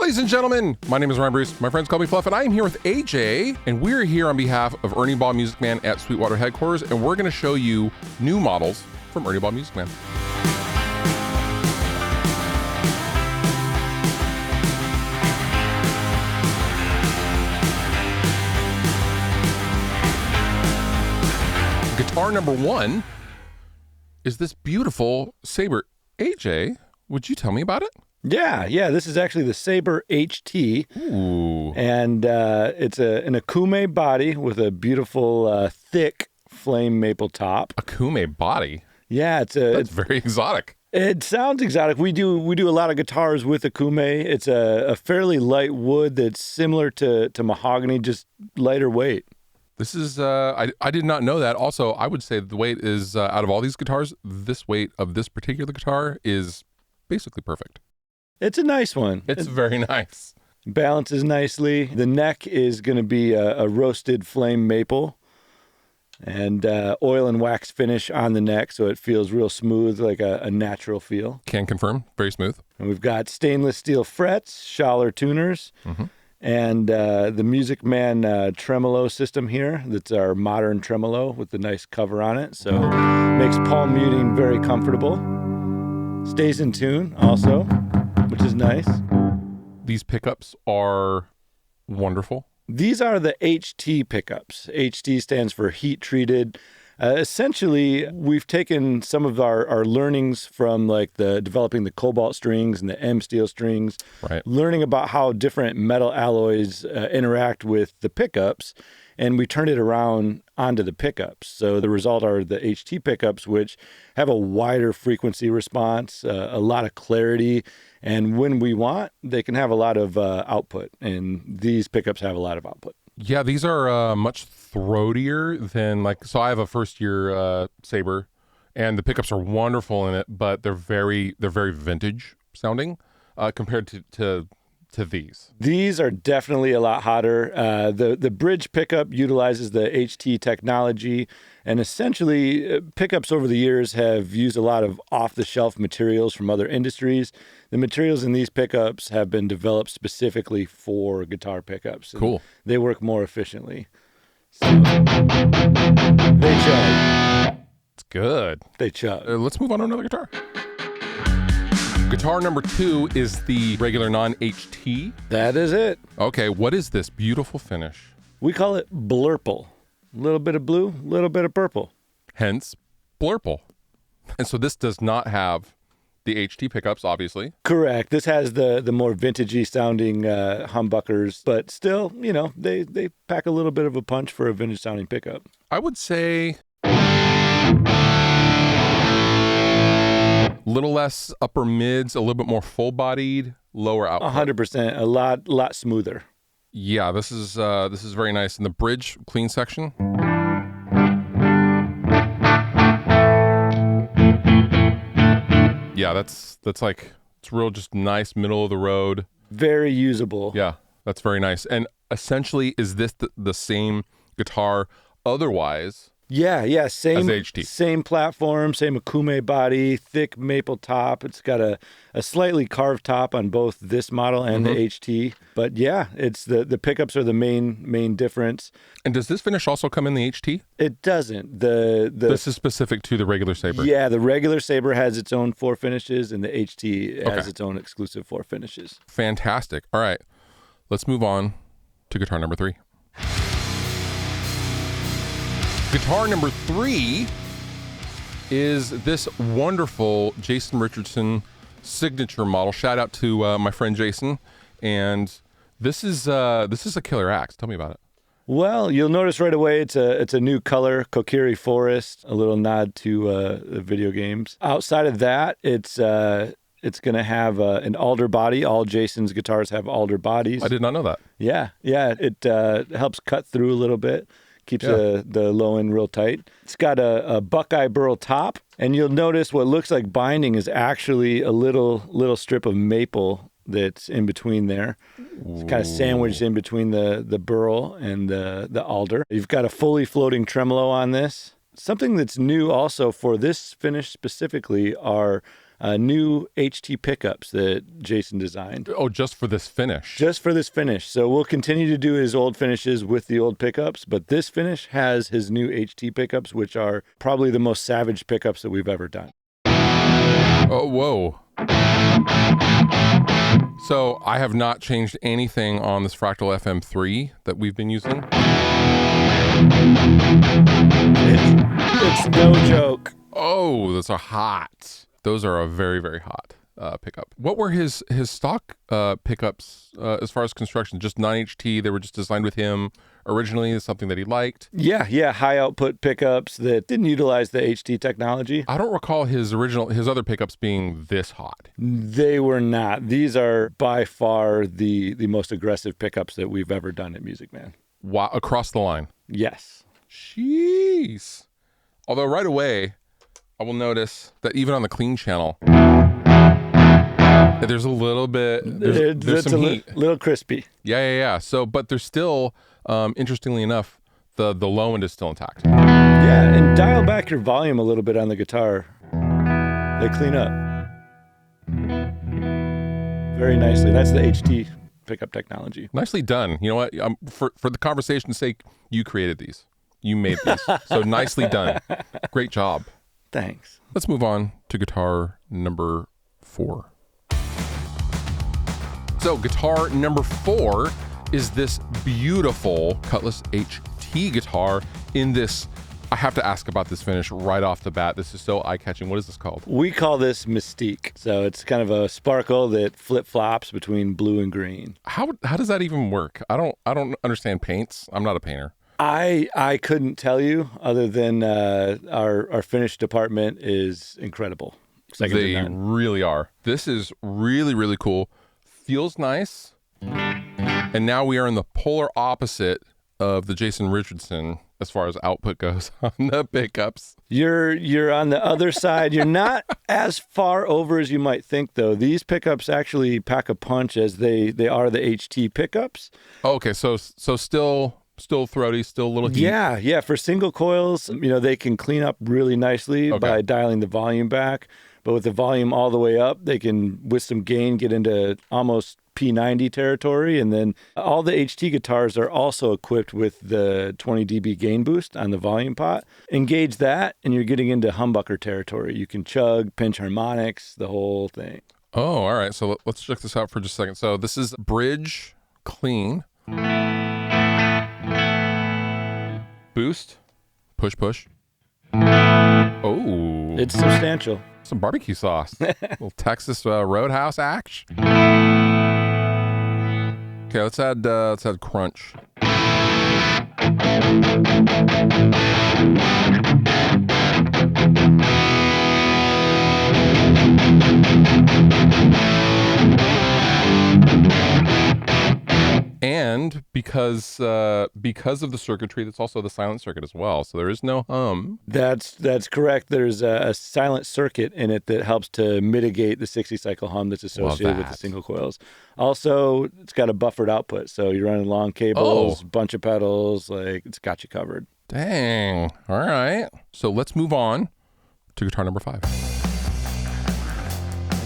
Ladies and gentlemen, my name is Ryan Bruce. My friends call me Fluff, and I am here with AJ, and we're here on behalf of Ernie Ball Music Man at Sweetwater headquarters, and we're going to show you new models from Ernie Ball Music Man. Guitar number one is this beautiful Saber. AJ, would you tell me about it? Yeah, this is actually the Saber HT. Ooh. And it's an Akume body with a beautiful thick flame maple top. Akume body? Yeah, it's very exotic. It sounds exotic. We do a lot of guitars with Akume. It's a fairly light wood that's similar to mahogany, just lighter weight. This is, I did not know that. Also, I would say the weight is, out of all these guitars, this weight of this particular guitar is basically perfect. It's a nice one. It's very nice. Balances nicely. The neck is going to be a roasted flame maple and oil and wax finish on the neck, so it feels real smooth, like a natural feel. Can confirm, very smooth. And we've got stainless steel frets, Schaller tuners, and the Music Man tremolo system here. That's our modern tremolo with the nice cover on it, so makes palm muting very comfortable. Stays in tune also, which is nice. These pickups are wonderful. These are the HT pickups. HT stands for heat treated. Essentially, we've taken some of our learnings from like developing the cobalt strings and the M steel strings, right? Learning about how different metal alloys interact with the pickups, and we turned it around onto the pickups. So the result are the HT pickups, which have a wider frequency response, a lot of clarity, and when we want, they can have a lot of output, and these pickups have a lot of output. Yeah, these are much throatier than so I have a first year Saber, and the pickups are wonderful in it, but they're very vintage sounding compared to these. These are definitely a lot hotter. The bridge pickup utilizes the HT technology, and essentially pickups over the years have used a lot of off-the-shelf materials from other industries. The materials in these pickups have been developed specifically for guitar pickups. Cool. They work more efficiently. So they chug. It's good. They chug. Let's move on to another guitar. Guitar number two is the regular non HT. That is it. Okay, what is this beautiful finish? We call it blurple. A little bit of blue, a little bit of purple. Hence, blurple. And so this does not have the HT pickups, obviously. Correct. This has the more vintagey sounding humbuckers, but still, they pack a little bit of a punch for a vintage sounding pickup. I would say little less upper mids, a little bit more full bodied, lower output. 100%, a lot smoother. Yeah, this is very nice. And the bridge clean section. Yeah, that's like, it's real just nice middle of the road. Very usable. Yeah, that's very nice. And essentially, is this the same guitar otherwise? Yeah, same as HT. Same platform, same Akume body, thick maple top. It's got a slightly carved top on both this model and the HT. But yeah, it's the pickups are the main difference. And does this finish also come in the HT? It doesn't. This is specific to the regular Saber. Yeah, the regular Saber has its own 4 finishes, and the HT has its own exclusive 4 finishes. Fantastic. All right, let's move on to guitar number 3. Guitar number 3 is this wonderful Jason Richardson signature model. Shout out to my friend Jason. And this is a killer axe. Tell me about it. Well, you'll notice right away it's a new color, Kokiri Forest, a little nod to the video games. Outside of that, it's going to have an alder body. All Jason's guitars have alder bodies. I did not know that. Yeah, it helps cut through a little bit. Keeps the low end real tight. It's got a Buckeye burl top, and you'll notice what looks like binding is actually a little strip of maple that's in between there. It's kind of sandwiched in between the burl and the alder. You've got a fully floating tremolo on this. Something that's new also for this finish specifically are new HT pickups that Jason designed. Oh, just for this finish. Just for this finish. So we'll continue to do his old finishes with the old pickups, but this finish has his new HT pickups, which are probably the most savage pickups that we've ever done. Oh, whoa. So I have not changed anything on this Fractal FM3 that we've been using. It's no joke. Oh, those are hot. Those are a very, very hot pickup. What were his stock pickups as far as construction? Just non HT. They were just designed with him originally. Is something that he liked. Yeah, high output pickups that didn't utilize the HT technology. I don't recall his other pickups being this hot. They were not. These are by far the most aggressive pickups that we've ever done at Music Man. Wow, across the line. Yes. Jeez. Although right away, I will notice that even on the clean channel, there's a little bit, there's some heat. Little crispy. Yeah. So, but there's still, interestingly enough, the low end is still intact. Yeah, and dial back your volume a little bit on the guitar. They clean up very nicely. That's the HT pickup technology. Nicely done. You know what? For the conversation's sake, you created these. You made these. So nicely done. Great job. Thanks. Let's move on to guitar number 4. So guitar number 4 is this beautiful Cutless HT guitar in this. I have to ask about this finish right off the bat. This is so eye-catching. What is this called? We call this Mystique. So it's kind of a sparkle that flip-flops between blue and green. How does that even work? I don't understand paints. I'm not a painter. I couldn't tell you other than our finish department is incredible. They really are. This is really, really cool. Feels nice. And now we are in the polar opposite of the Jason Richardson as far as output goes on the pickups. You're on the other side. You're not as far over as you might think, though. These pickups actually pack a punch as they are the HT pickups. Okay, so still throaty, still a little heat. Yeah. For single coils, they can clean up really nicely by dialing the volume back. But with the volume all the way up, they can, with some gain, get into almost P90 territory. And then all the HT guitars are also equipped with the 20 dB gain boost on the volume pot. Engage that, and you're getting into humbucker territory. You can chug, pinch harmonics, the whole thing. Oh, all right. So let's check this out for just a second. So this is bridge clean. Boost, push. Oh, it's substantial. Some barbecue sauce, little Texas Roadhouse action. Okay, let's add crunch. And because of the circuitry, that's also the silent circuit as well. So there is no hum. That's correct. There's a silent circuit in it that helps to mitigate the 60 cycle hum that's associated with the single coils. Also, it's got a buffered output, so you're running long cables, bunch of pedals, it's got you covered. Dang. All right. So let's move on to guitar number 5.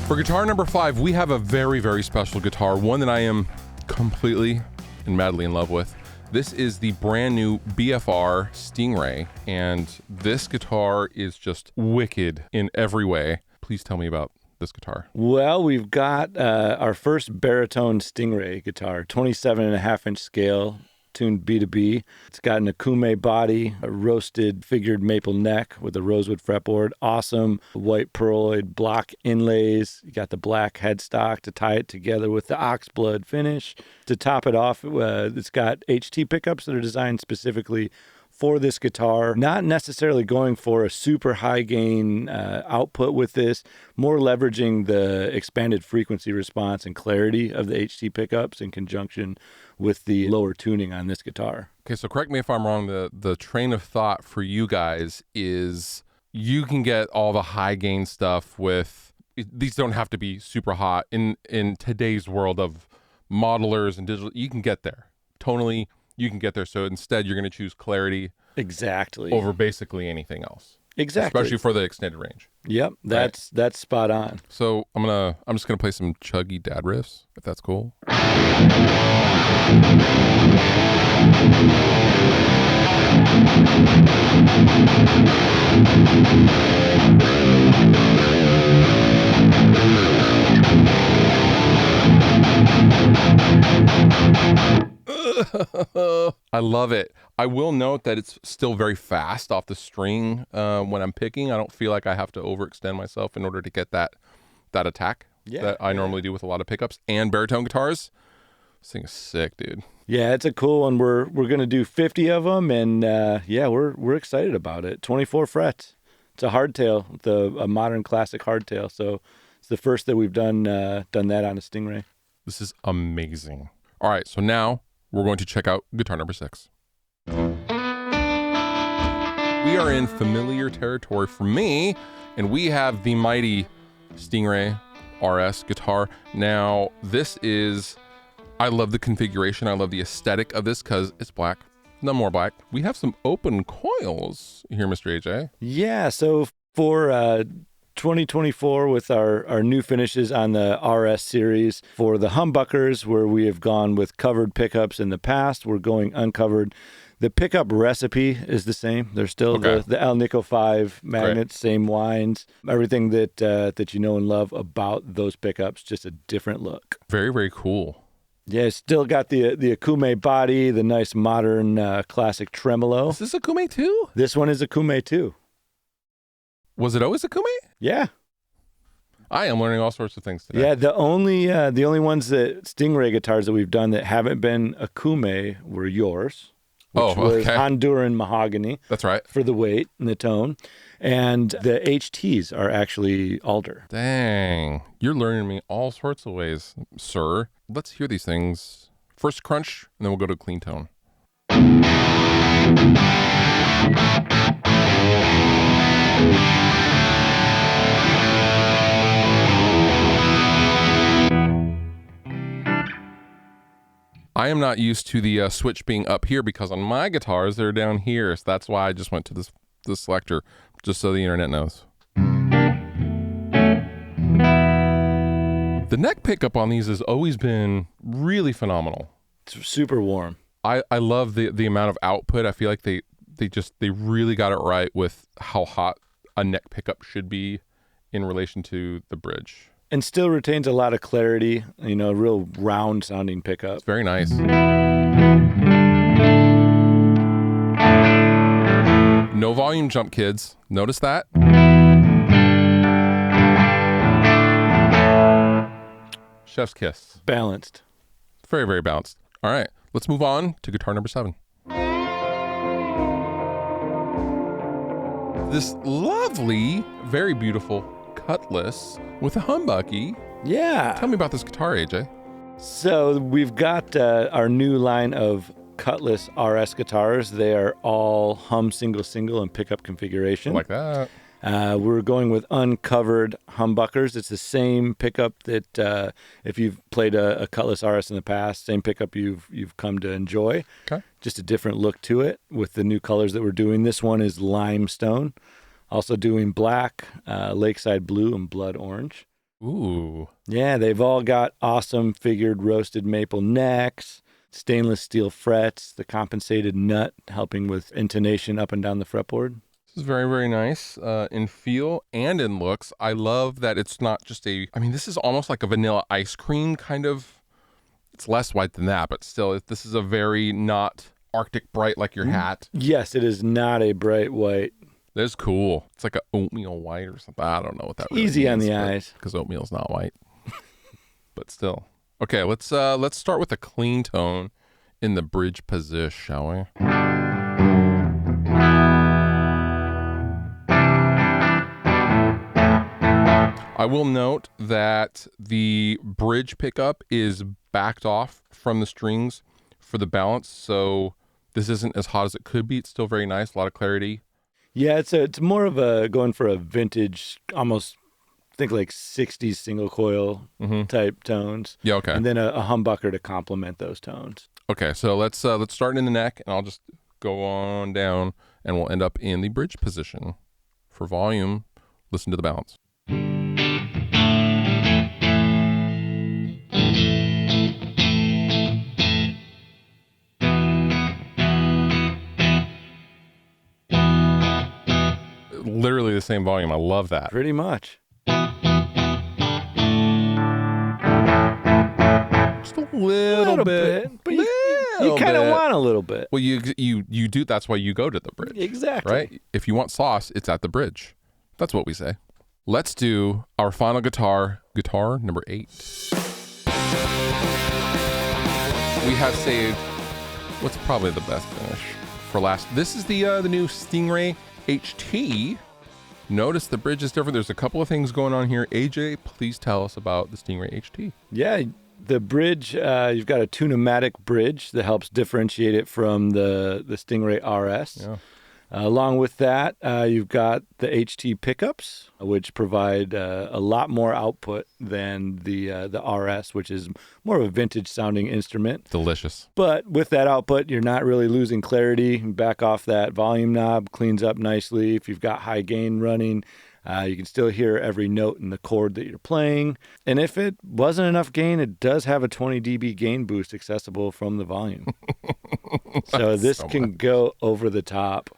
For guitar number 5, we have a very, very special guitar, one that I am completely and madly in love with. This is the brand new BFR Stingray, and this guitar is just wicked in every way. Please tell me about this guitar. Well, we've got our first baritone Stingray guitar, 27.5-inch scale, tuned B to B. It's got an Akume body, a roasted figured maple neck with a rosewood fretboard, awesome white pearloid block inlays. You got the black headstock to tie it together with the oxblood finish. To top it off, it's got HT pickups that are designed specifically for this guitar, not necessarily going for a super high gain output with this, more leveraging the expanded frequency response and clarity of the HT pickups in conjunction with the lower tuning on this guitar. Okay, so correct me if I'm wrong. The train of thought for you guys is you can get all the high gain stuff with, these don't have to be super hot. In today's world of modelers and digital, you can get there. Tonally, you can get there. So instead, you're going to choose clarity exactly over basically anything else. Exactly. Especially for the extended range. Yep, that's spot on. So I'm just gonna play some chuggy dad riffs, if that's cool. I love it. I will note that it's still very fast off the string when I'm picking. I don't feel like I have to overextend myself in order to get that attack that I normally do with a lot of pickups and baritone guitars. This thing is sick, dude. Yeah, it's a cool one. We're gonna do 50 of them, and we're excited about it. 24 frets. It's a hardtail, a modern classic hardtail. So it's the first that we've done that on a Stingray. This is amazing. All right, so now we're going to check out guitar number 6. We are in familiar territory for me, and we have the mighty Stingray RS guitar. Now, I love the configuration. I love the aesthetic of this because it's black. No more black. We have some open coils here, Mr. AJ. Yeah, so for 2024 with our new finishes on the RS series, for the humbuckers where we have gone with covered pickups in the past, we're going uncovered. The pickup recipe is the same. There's still the Alnico 5 magnets, same winds, everything that you know and love about those pickups, just a different look. Very, very cool. Yeah, it's still got the Akume body, the nice modern classic tremolo. Is this Akume too? This one is Akume too. Was it always Akume? Yeah. I am learning all sorts of things today. Yeah, the only ones that Stingray guitars that we've done that haven't been Akume were yours. Which was Honduran mahogany. That's right. For the weight and the tone. And the HTs are actually alder. Dang. You're learning me all sorts of ways, sir. Let's hear these things. First crunch, and then we'll go to clean tone. I am not used to the switch being up here because on my guitars, they're down here. So that's why I just went to this selector, just so the internet knows. The neck pickup on these has always been really phenomenal. It's super warm. I love the amount of output. I feel like they really got it right with how hot a neck pickup should be in relation to the bridge. And still retains a lot of clarity, a real round sounding pickup. It's very nice. No volume jump, kids. Notice that? Chef's kiss. Balanced. Very, very balanced. All right, let's move on to guitar number 7. This lovely, very beautiful Cutless with a humbucky. Yeah. Tell me about this guitar, AJ. So we've got our new line of Cutless RS guitars. They are all hum single and pickup configuration. Like that. We're going with uncovered humbuckers. It's the same pickup that if you've played a Cutless RS in the past, same pickup you've come to enjoy. Okay. Just a different look to it with the new colors that we're doing. This one is limestone. Also doing black, lakeside blue, and blood orange. Ooh. Yeah, they've all got awesome figured roasted maple necks, stainless steel frets, the compensated nut helping with intonation up and down the fretboard. This is very, very nice in feel and in looks. I love that it's not just this is almost like a vanilla ice cream kind of. It's less white than that, but still, this is a very not Arctic bright like your hat. Yes, it is not a bright white. That's cool. It's like an oatmeal white or something. I don't know what that really easy means, on the eyes because oatmeal's not white. But still. Okay, let's start with a clean tone in the bridge position, shall we? I will note that the bridge pickup is backed off from the strings for the balance, so this isn't as hot as it could be. It's still very nice, a lot of clarity. Yeah, it's more of going for a vintage, almost think like 60s single coil type tones. Yeah, okay. And then a humbucker to complement those tones. Okay, so let's start in the neck, and I'll just go on down, and we'll end up in the bridge position. for volume, listen to the balance. Literally the same volume. I love that. Pretty much. Just a little bit. But you kind of want a little bit. Well, you do. That's why you go to the bridge. Exactly. Right? If you want sauce, it's at the bridge. That's what we say. Let's do our final guitar number 8. We have saved what's probably the best finish for last. This is the new Stingray HT. Notice the bridge is different. There's a couple of things going on here. AJ, please tell us about the Stingray HT. Yeah, the bridge, you've got a tune-o-matic bridge that helps differentiate it from the Stingray RS. Yeah. Along with that, you've got the HT pickups, which provide a lot more output than the RS, which is more of a vintage-sounding instrument. Delicious. But with that output, you're not really losing clarity. Back off that volume knob, cleans up nicely. If you've got high gain running, you can still hear every note in the chord that you're playing. And if it wasn't enough gain, it does have a 20 dB gain boost accessible from the volume. So this can go over the top.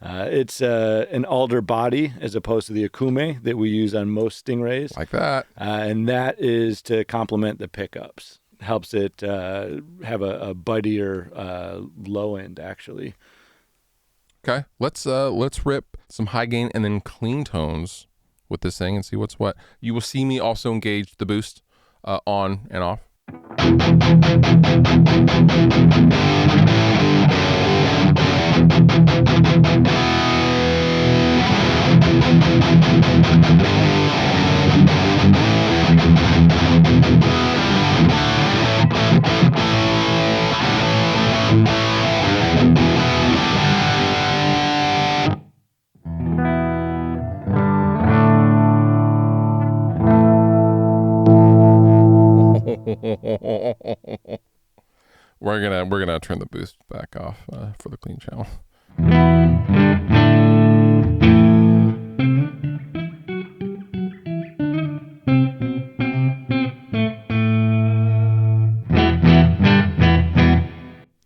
It's an alder body as opposed to the akume that we use on most Stingrays. Like that. And that is to complement the pickups. Helps it have a buttier low end, actually. Okay, let's rip some high gain and then clean tones with this thing and see what's what. You will see me also engage the boost on and off. We're gonna turn the boost back off for the clean channel.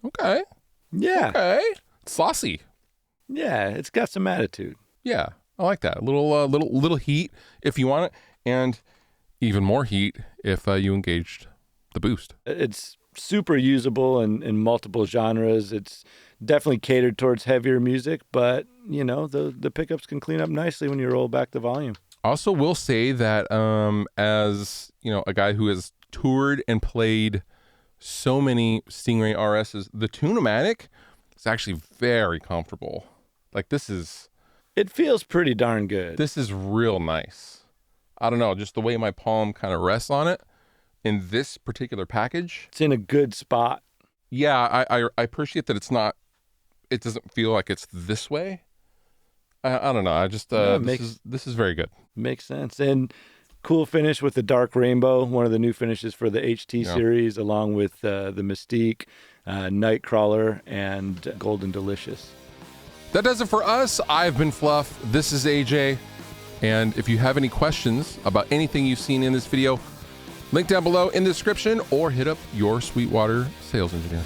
Okay. Yeah. Okay. Saucy. Yeah, it's got some attitude. Yeah, I like that. A little heat if you want it, and even more heat if you engaged the boost. It's super usable in multiple genres. It's definitely catered towards heavier music, but you know, the pickups can clean up nicely when you roll back the volume. Also will say that as you know, a guy who has toured and played so many Stingray RSs, the tune-o-matic is actually very comfortable. Like it feels pretty darn good. This is real nice. I don't know, just the way my palm kind of rests on it in this particular package. It's in a good spot. Yeah, I appreciate that it doesn't feel like it's this way. I don't know. I just this is very good. Makes sense. And cool finish with the dark rainbow, one of the new finishes for the HT series, along with the Mystique, Nightcrawler, and Golden Delicious. That does it for us. I've been Fluff. This is AJ. And if you have any questions about anything you've seen in this video, link down below in the description or hit up your Sweetwater sales engineer.